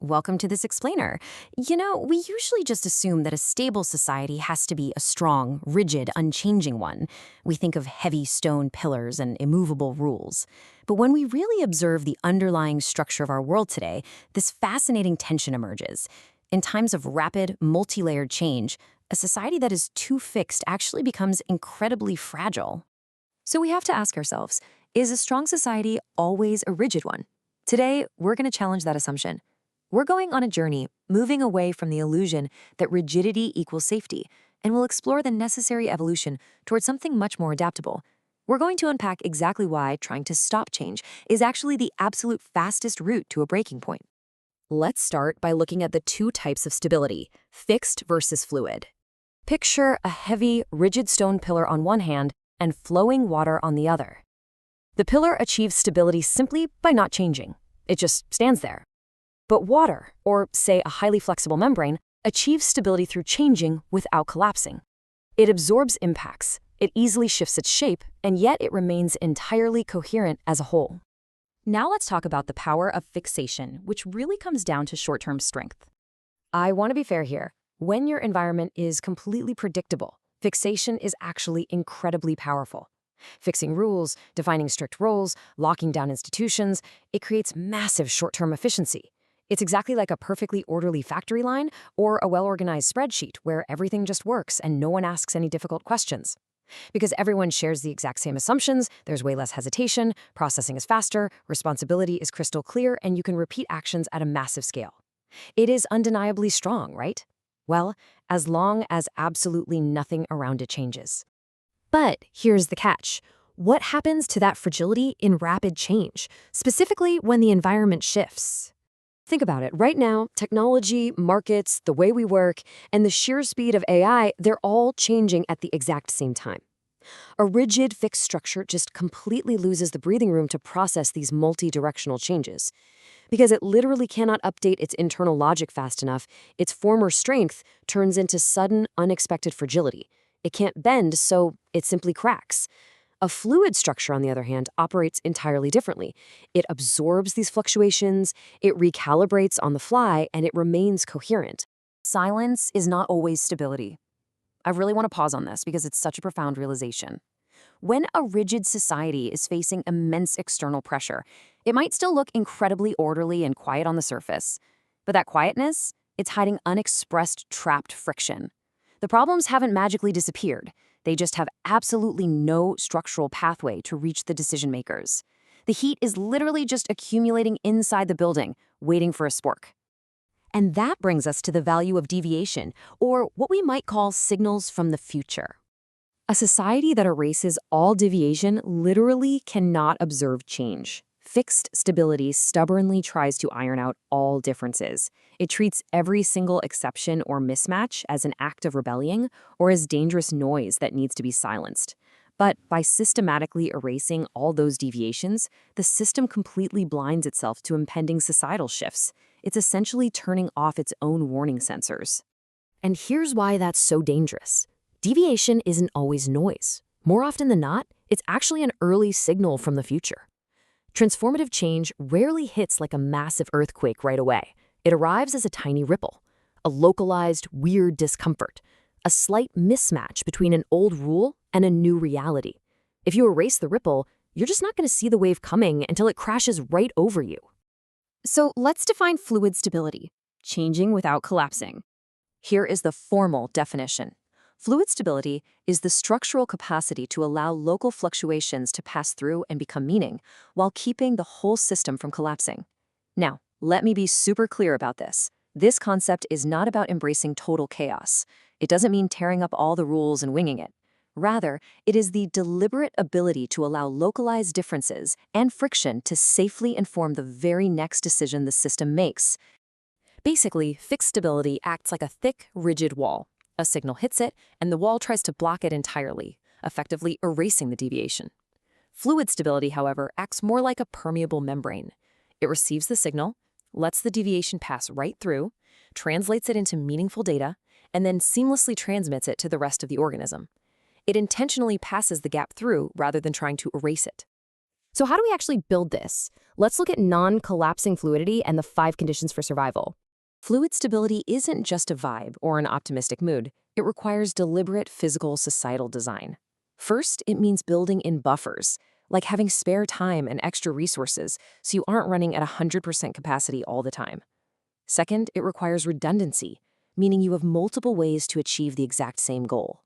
welcome to this explainer. We usually just assume that a stable society has to be a strong, rigid, unchanging one. We think of heavy stone pillars and immovable rules. But when we really observe the underlying structure of our world today, this fascinating tension emerges. In times of rapid, multi-layered change, a society that is too fixed actually becomes incredibly fragile. So we have to ask ourselves, is a strong society always a rigid one? Today, we're going to challenge that assumption. We're going on a journey, moving away from the illusion that rigidity equals safety, and we'll explore the necessary evolution towards something much more adaptable. We're going to unpack exactly why trying to stop change is actually the absolute fastest route to a breaking point. Let's start by looking at the two types of stability, fixed versus fluid. Picture a heavy, rigid stone pillar on one hand and flowing water on the other. The pillar achieves stability simply by not changing. It just stands there. But water, or say a highly flexible membrane, achieves stability through changing without collapsing. It absorbs impacts, it easily shifts its shape, and yet it remains entirely coherent as a whole. Now let's talk about the power of fixation, which really comes down to short-term strength. I want to be fair here. When your environment is completely predictable, fixation is actually incredibly powerful. Fixing rules, defining strict roles, locking down institutions, it creates massive short-term efficiency. It's exactly like a perfectly orderly factory line or a well-organized spreadsheet where everything just works and no one asks any difficult questions. Because everyone shares the exact same assumptions, there's way less hesitation, processing is faster, responsibility is crystal clear, and you can repeat actions at a massive scale. It is undeniably strong, right? Well, as long as absolutely nothing around it changes. But here's the catch. What happens to that fragility in rapid change, specifically when the environment shifts? Think about it. Right now, technology, markets, the way we work, and the sheer speed of AI, they're all changing at the exact same time. A rigid, fixed structure just completely loses the breathing room to process these multi-directional changes. Because it literally cannot update its internal logic fast enough, its former strength turns into sudden, unexpected fragility. It can't bend, so it simply cracks. A fluid structure, on the other hand, operates entirely differently. It absorbs these fluctuations, it recalibrates on the fly, and it remains coherent. Silence is not always stability. I really want to pause on this because it's such a profound realization. When a rigid society is facing immense external pressure, it might still look incredibly orderly and quiet on the surface. But that quietness, it's hiding unexpressed, trapped friction. The problems haven't magically disappeared. They just have absolutely no structural pathway to reach the decision makers. The heat is literally just accumulating inside the building, waiting for a spork. And that brings us to the value of deviation, or what we might call signals from the future. A society that erases all deviation literally cannot observe change. Fixed stability stubbornly tries to iron out all differences. It treats every single exception or mismatch as an act of rebellion or as dangerous noise that needs to be silenced. But by systematically erasing all those deviations, the system completely blinds itself to impending societal shifts. It's essentially turning off its own warning sensors. And here's why that's so dangerous. Deviation isn't always noise. More often than not, it's actually an early signal from the future. Transformative change rarely hits like a massive earthquake right away. It arrives as a tiny ripple, a localized, weird discomfort, a slight mismatch between an old rule and a new reality. If you erase the ripple, you're just not going to see the wave coming until it crashes right over you. So let's define fluid stability, changing without collapsing. Here is the formal definition. Fluid stability is the structural capacity to allow local fluctuations to pass through and become meaning, while keeping the whole system from collapsing. Now, let me be super clear about this. This concept is not about embracing total chaos. It doesn't mean tearing up all the rules and winging it. Rather, it is the deliberate ability to allow localized differences and friction to safely inform the very next decision the system makes. Basically, fixed stability acts like a thick, rigid wall. A signal hits it, and the wall tries to block it entirely, effectively erasing the deviation. Fluid stability, however, acts more like a permeable membrane. It receives the signal, lets the deviation pass right through, translates it into meaningful data, and then seamlessly transmits it to the rest of the organism. It intentionally passes the gap through rather than trying to erase it. So how do we actually build this? Let's look at non-collapsing fluidity and the 5 conditions for survival. Fluid stability isn't just a vibe or an optimistic mood. It requires deliberate physical societal design. First, it means building in buffers, like having spare time and extra resources so you aren't running at 100% capacity all the time. Second, it requires redundancy, meaning you have multiple ways to achieve the exact same goal.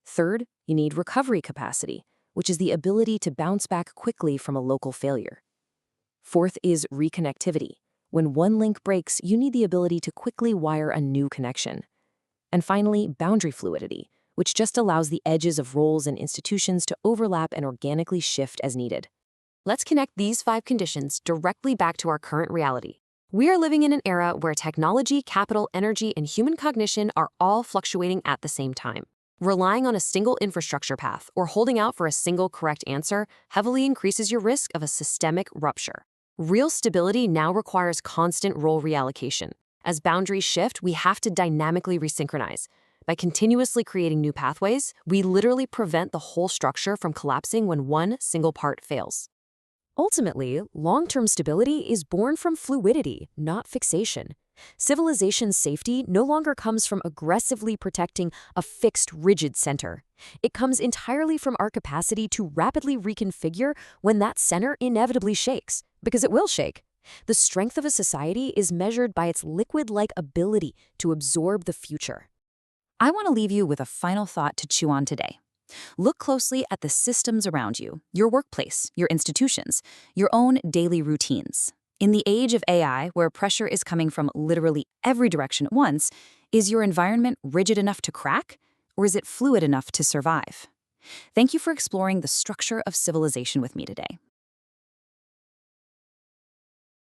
Third, you need recovery capacity, which is the ability to bounce back quickly from a local failure. Fourth is reconnectivity. When one link breaks, you need the ability to quickly wire a new connection. And finally, boundary fluidity, which just allows the edges of roles and institutions to overlap and organically shift as needed. Let's connect these 5 conditions directly back to our current reality. We are living in an era where technology, capital, energy, and human cognition are all fluctuating at the same time. Relying on a single infrastructure path or holding out for a single correct answer heavily increases your risk of a systemic rupture. Real stability now requires constant role reallocation. As boundaries shift, we have to dynamically resynchronize. By continuously creating new pathways, we literally prevent the whole structure from collapsing when one single part fails. Ultimately, long-term stability is born from fluidity, not fixation. Civilization's safety no longer comes from aggressively protecting a fixed, rigid center. It comes entirely from our capacity to rapidly reconfigure when that center inevitably shakes, because it will shake. The strength of a society is measured by its liquid-like ability to absorb the future. I want to leave you with a final thought to chew on today. Look closely at the systems around you, your workplace, your institutions, your own daily routines. In the age of AI, where pressure is coming from literally every direction at once, is your environment rigid enough to crack, or is it fluid enough to survive? Thank you for exploring the structure of civilization with me today.